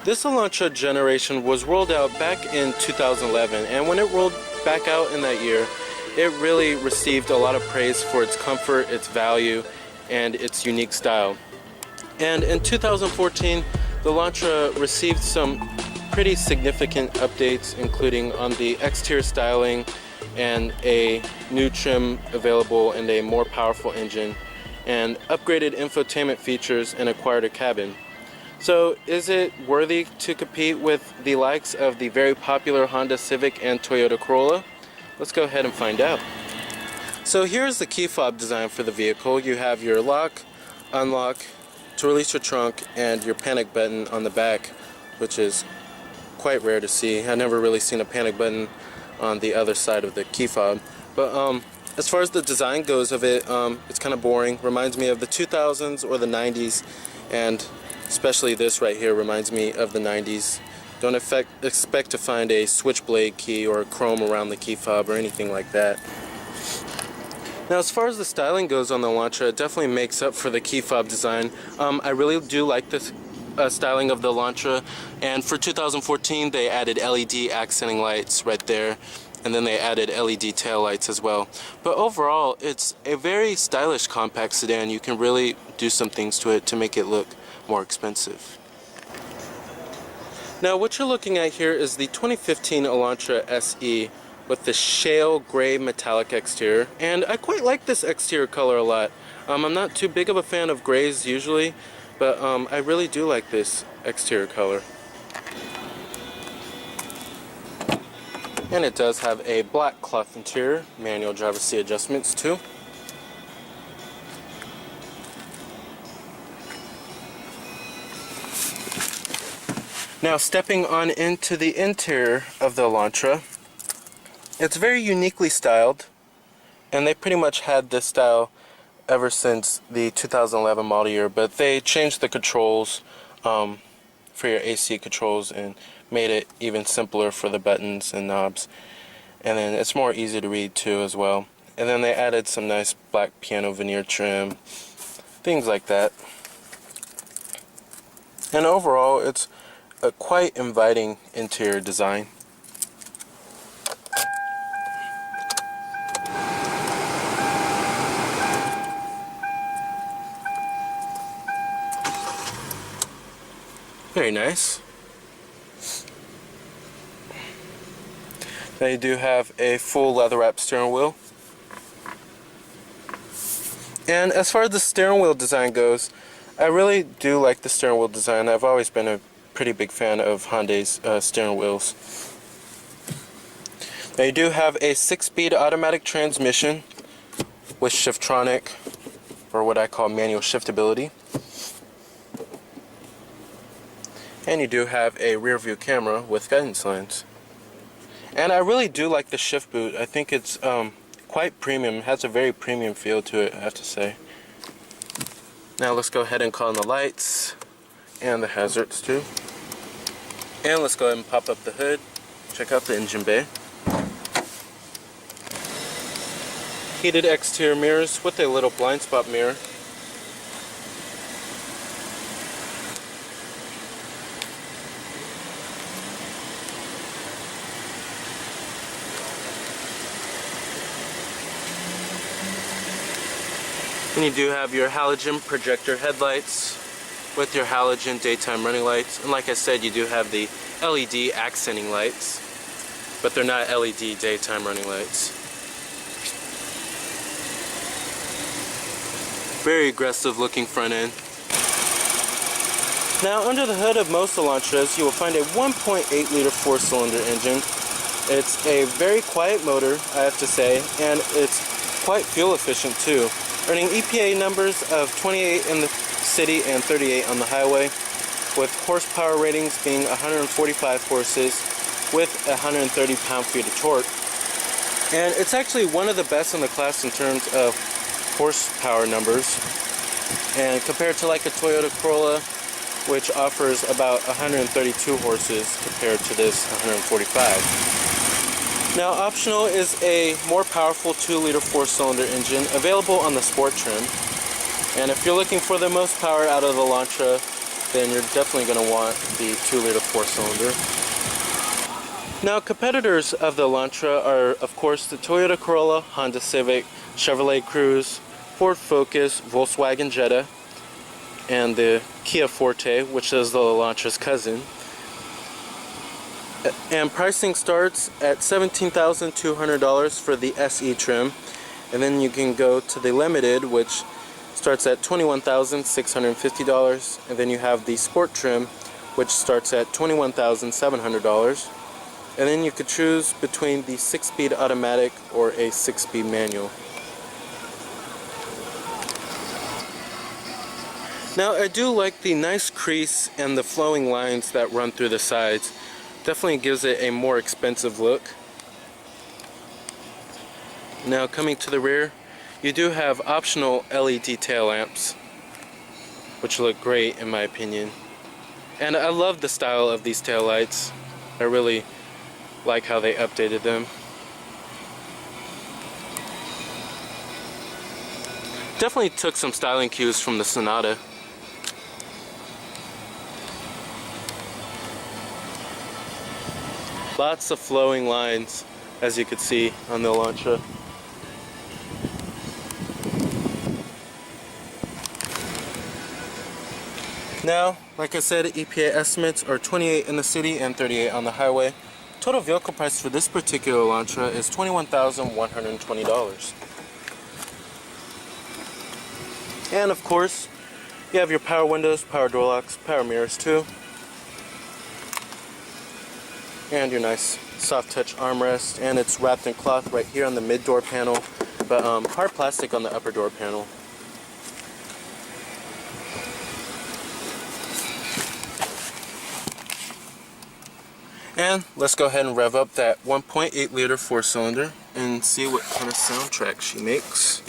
This Elantra generation was rolled out back in 2011, and when it rolled back out in that year, it really received a lot of praise for its comfort, its value, and its unique style. And in 2014, the Elantra received some pretty significant updates, including on the exterior styling and a new trim available and a more powerful engine, and upgraded infotainment features and a quieter cabin. So is it worthy to compete with the likes of the very popular Honda Civic and Toyota Corolla? Let's go ahead and find out. So here's the key fob design for the vehicle. You have your lock, unlock, to release your trunk, and your panic button on the back, which is quite rare to see. I've never really seen a panic button on the other side of the key fob. But as far as the design goes of it, it's kind of boring. Reminds me of the 2000s or the 90s, and especially this right here reminds me of the 90s. Don't expect to find a switchblade key or a chrome around the key fob or anything like that. Now, as far as the styling goes on the Elantra, it definitely makes up for the key fob design. I really do like this styling of the Elantra, and for 2014 they added LED accenting lights right there, and then they added LED tail lights as well. But overall, it's a very stylish compact sedan. You can really do some things to it to make it look more expensive. Now, what you're looking at here is the 2015 Elantra SE with the shale gray metallic exterior, and I quite like this exterior color a lot. I'm not too big of a fan of grays usually, but I really do like this exterior color. And it does have a black cloth interior, manual driver's seat adjustments too. Now, stepping on into the interior of the Elantra, it's very uniquely styled, and they pretty much had this style ever since the 2011 model year, but they changed the controls for your AC controls and made it even simpler for the buttons and knobs, and then it's more easy to read too as well. And then they added some nice black piano veneer trim, things like that. And overall, it's a quite inviting interior design. Very nice. They do have a full leather wrap steering wheel. And as far as the steering wheel design goes, I really do like the steering wheel design. I've always been a pretty big fan of Hyundai's steering wheels. They do have a 6-speed automatic transmission with Shiftronic, or what I call manual shiftability. And you do have a rear view camera with guidance lines. And I really do like the shift boot. I think it's quite premium. It has a very premium feel to it, I have to say. Now let's go ahead and call on the lights and the hazards too. And let's go ahead and pop up the hood. Check out the engine bay. Heated exterior mirrors with a little blind spot mirror. And you do have your halogen projector headlights with your halogen daytime running lights. And like I said, you do have the LED accenting lights, but they're not LED daytime running lights. Very aggressive looking front end. Now, under the hood of most Elantras, you will find a 1.8 liter 4-cylinder engine. It's a very quiet motor, I have to say, and it's quite fuel efficient too, earning EPA numbers of 28 in the city and 38 on the highway, with horsepower ratings being 145 horses with 130 pound-feet of torque. And it's actually one of the best in the class in terms of horsepower numbers. And compared to like a Toyota Corolla, which offers about 132 horses compared to this 145. Now, optional is a more powerful 2-liter 4-cylinder engine available on the Sport trim. And if you're looking for the most power out of the Elantra, then you're definitely going to want the 2-liter 4-cylinder. Now, competitors of the Elantra are, of course, the Toyota Corolla, Honda Civic, Chevrolet Cruze, Ford Focus, Volkswagen Jetta, and the Kia Forte, which is the Elantra's cousin. And pricing starts at $17,200 for the SE trim, and then you can go to the Limited, which starts at $21,650, and then you have the Sport trim, which starts at $21,700, and then you could choose between the 6-speed automatic or a 6-speed manual. Now, I do like the nice crease and the flowing lines that run through the sides. Definitely gives it a more expensive look. Now, coming to the rear, you do have optional LED tail lamps, which look great in my opinion. And I love the style of these tail lights. I really like how they updated them. Definitely took some styling cues from the Sonata. Lots of flowing lines, as you could see on the Elantra. Now, like I said, EPA estimates are 28 in the city and 38 on the highway. Total vehicle price for this particular Elantra is $21,120. And of course, you have your power windows, power door locks, power mirrors too. And your nice soft touch armrest, and it's wrapped in cloth right here on the mid door panel, but hard plastic on the upper door panel. And let's go ahead and rev up that 1.8 liter 4-cylinder and see what kind of soundtrack she makes.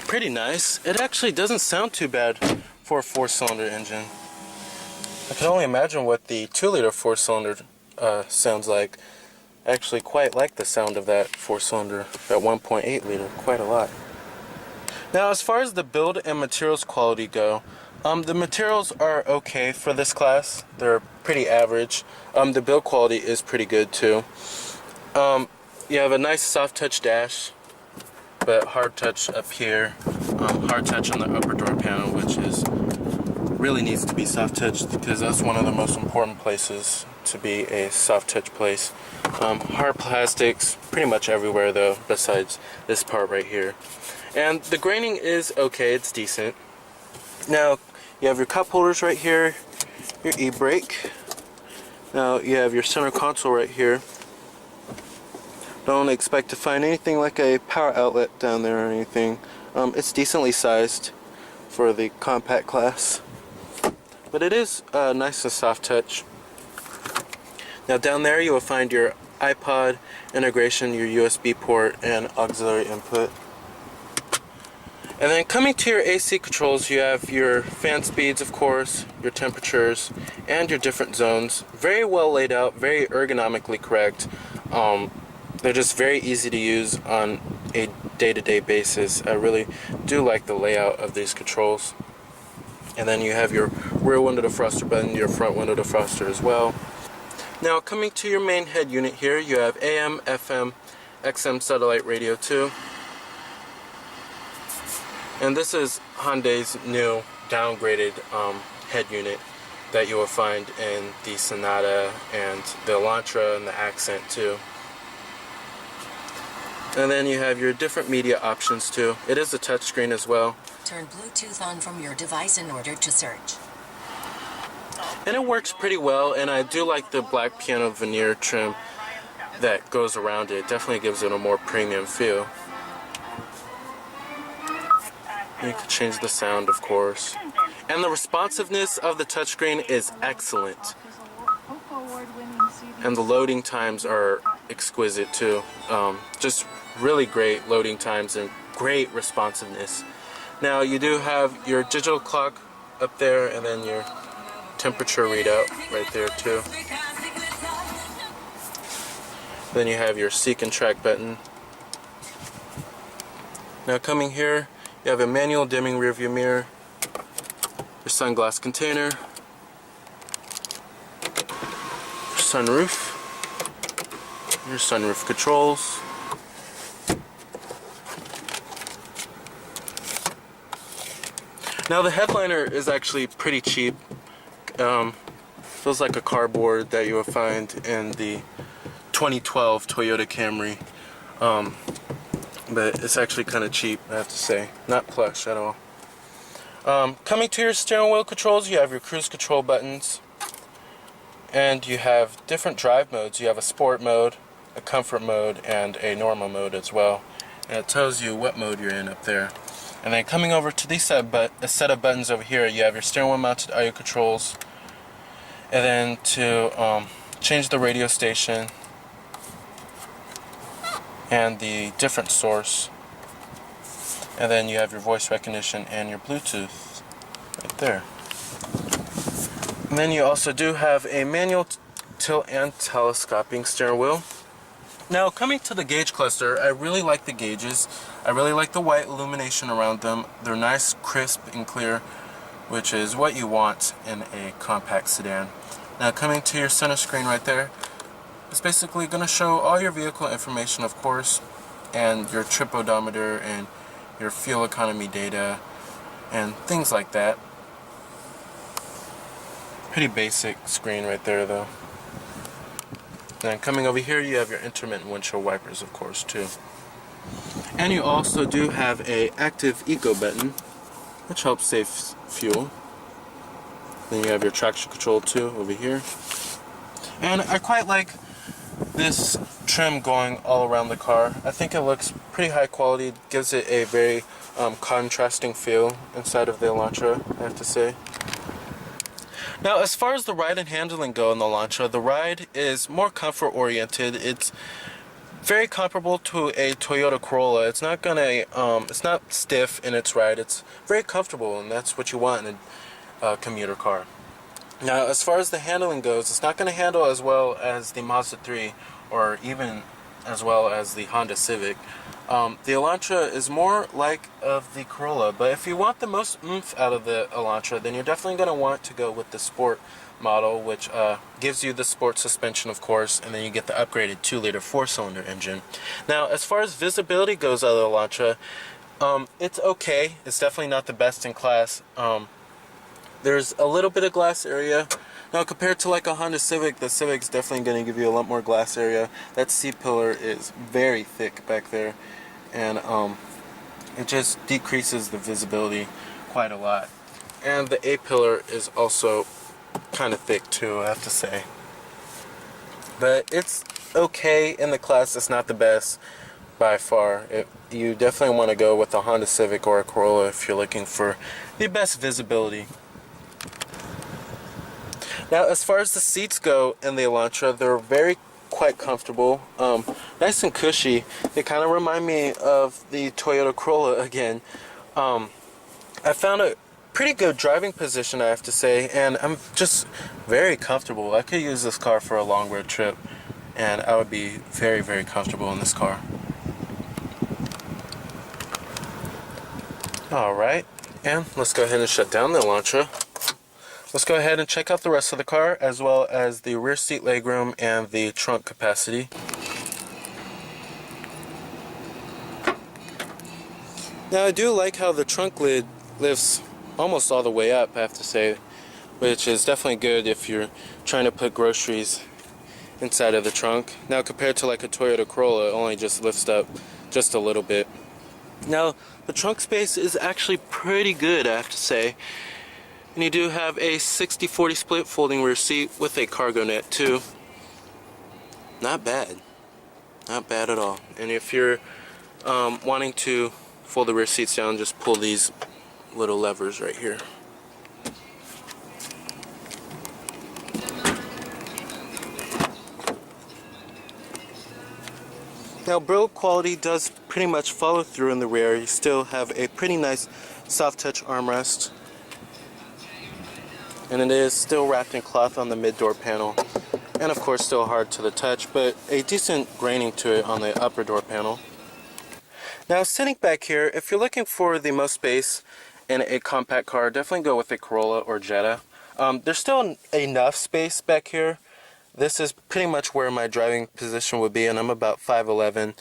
Pretty nice. It actually doesn't sound too bad for a 4-cylinder engine. I can only imagine what the 2-liter 4-cylinder sounds like. I actually quite like the sound of that 4-cylinder at 1.8 liter quite a lot. Now, as far as the build and materials quality go, the materials are okay for this class. They're pretty average. The build quality is pretty good too. You have a nice soft touch dash, but hard touch up here, hard touch on the upper door panel, which really needs to be soft touched because that's one of the most important places to be a soft touch place. Hard plastics pretty much everywhere though, besides this part right here. And the graining is okay, it's decent. Now you have your cup holders right here, your e-brake. Now you have your center console right here. Don't expect to find anything like a power outlet down there or anything. It's decently sized for the compact class, but it is nice and soft touch. Now down there you will find your iPod integration, your USB port, and auxiliary input. And then coming to your AC controls, you have your fan speeds, of course, your temperatures, and your different zones. Very well laid out, very ergonomically correct. They're just very easy to use on a day-to-day basis. I really do like the layout of these controls. And then you have your rear window defroster button, your front window defroster as well. Now coming to your main head unit here, you have AM, FM, XM satellite radio too. And this is Hyundai's new downgraded head unit that you will find in the Sonata and the Elantra and the Accent too. And then you have your different media options too. It is a touchscreen as well. Turn Bluetooth on from your device in order to search. And it works pretty well, and I do like the black piano veneer trim that goes around it. It definitely gives it a more premium feel. You can change the sound, of course. And the responsiveness of the touchscreen is excellent. And the loading times are exquisite too. Just really great loading times and great responsiveness. Now you do have your digital clock up there, and then your temperature readout right there too. Then you have your seek and track button. Now coming here, you have a manual dimming rearview mirror, your sunglass container, your sunroof controls, now the headliner is actually pretty cheap. Feels like a cardboard that you would find in the 2012 Toyota Camry, but it's actually kind of cheap, I have to say. Not plush at all. Coming to your steering wheel controls, you have your cruise control buttons, and you have different drive modes. You have a sport mode, a comfort mode, and a normal mode as well, and it tells you what mode you're in up there. And then coming over to this set of buttons over here, you have your steering wheel mounted audio controls, and then to change the radio station and the different source, and then you have your voice recognition and your Bluetooth right there. And then you also do have a manual tilt and telescoping steering wheel. Now coming to the gauge cluster, I really like the gauges. I really like the white illumination around them. They're nice, crisp, and clear, which is what you want in a compact sedan. Now coming to your center screen right there, it's basically going to show all your vehicle information, of course, and your trip odometer and your fuel economy data and things like that. Pretty basic screen right there though. Then coming over here, you have your intermittent windshield wipers, of course, too. And you also do have a active eco button, which helps save fuel. Then you have your traction control too over here. And I quite like this trim going all around the car. I think it looks pretty high quality, gives it a very contrasting feel inside of the Elantra, I have to say. Now as far as the ride and handling go in the Elantra, the ride is more comfort oriented. It's very comparable to a Toyota Corolla. It's not it's not stiff in its ride. It's very comfortable, and that's what you want in a commuter car. Now as far as the handling goes, it's not going to handle as well as the Mazda 3 or even as well as the Honda Civic. The Elantra is more like of the Corolla, but if you want the most oomph out of the Elantra, then you're definitely going to want to go with the Sport model, which gives you the sport suspension, of course, and then you get the upgraded 2-liter 4-cylinder engine. Now as far as visibility goes out of the Elantra, it's okay. It's definitely not the best in class. There's a little bit of glass area. Now compared to like a Honda Civic, the Civic's definitely going to give you a lot more glass area. That C-pillar is very thick back there, and it just decreases the visibility quite a lot. And the A-pillar is also kind of thick too, I have to say. But it's okay in the class. It's not the best by far. You definitely want to go with a Honda Civic or a Corolla if you're looking for the best visibility. Now as far as the seats go in the Elantra, they're quite comfortable, nice and cushy. They kind of remind me of the Toyota Corolla again. I found a pretty good driving position, I have to say, and I'm just very comfortable. I could use this car for a long road trip, and I would be very, very comfortable in this car. Alright, and let's go ahead and shut down the Elantra. Let's go ahead and check out the rest of the car, as well as the rear seat legroom and the trunk capacity. Now I do like how the trunk lid lifts almost all the way up, I have to say, which is definitely good if you're trying to put groceries inside of the trunk. Now compared to like a Toyota Corolla, it only just lifts up just a little bit. Now the trunk space is actually pretty good, I have to say. And you do have a 60-40 split folding rear seat with a cargo net too. Not bad. Not bad at all. And if you're wanting to fold the rear seats down, just pull these little levers right here. Now build quality does pretty much follow through in the rear. You still have a pretty nice soft touch armrest. And it is still wrapped in cloth on the mid-door panel. And of course still hard to the touch, but a decent graining to it on the upper door panel. Now sitting back here, if you're looking for the most space in a compact car, definitely go with a Corolla or Jetta. There's still enough space back here. This is pretty much where my driving position would be, and I'm about 5'11".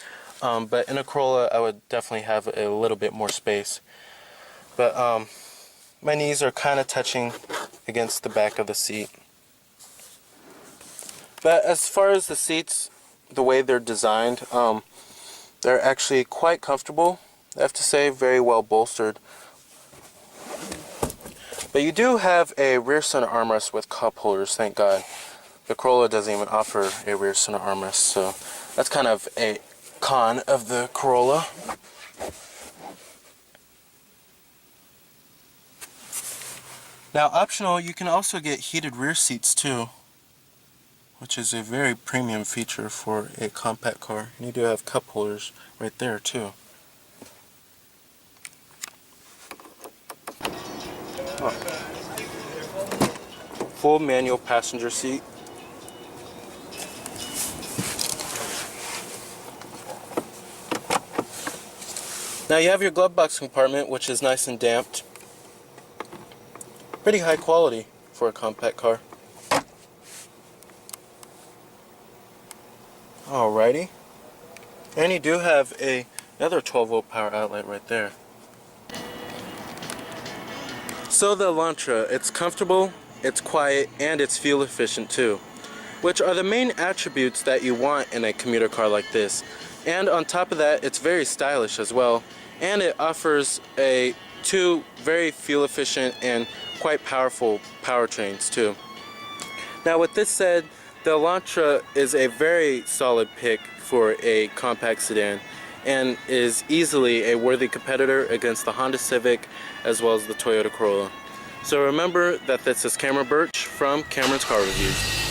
But in a Corolla, I would definitely have a little bit more space. But my knees are kind of touching against the back of the seat. But as far as the seats, the way they're designed, they're actually quite comfortable. I have to say, very well bolstered. But you do have a rear center armrest with cup holders, thank God. The Corolla doesn't even offer a rear center armrest, so that's kind of a con of the Corolla. Now optional, you can also get heated rear seats too, which is a very premium feature for a compact car. And you do have cup holders right there too. Oh. Full manual passenger seat. Now you have your glove box compartment, which is nice and damped. Pretty high quality for a compact car. Alrighty. And you do have another 12-volt power outlet right there. So the Elantra, it's comfortable, it's quiet, and it's fuel efficient too, which are the main attributes that you want in a commuter car like this. And on top of that, it's very stylish as well, and it offers two very fuel efficient and quite powerful powertrains too. Now with this said, the Elantra is a very solid pick for a compact sedan and is easily a worthy competitor against the Honda Civic as well as the Toyota Corolla. So remember that this is Cameron Birch from Cameron's Car Reviews.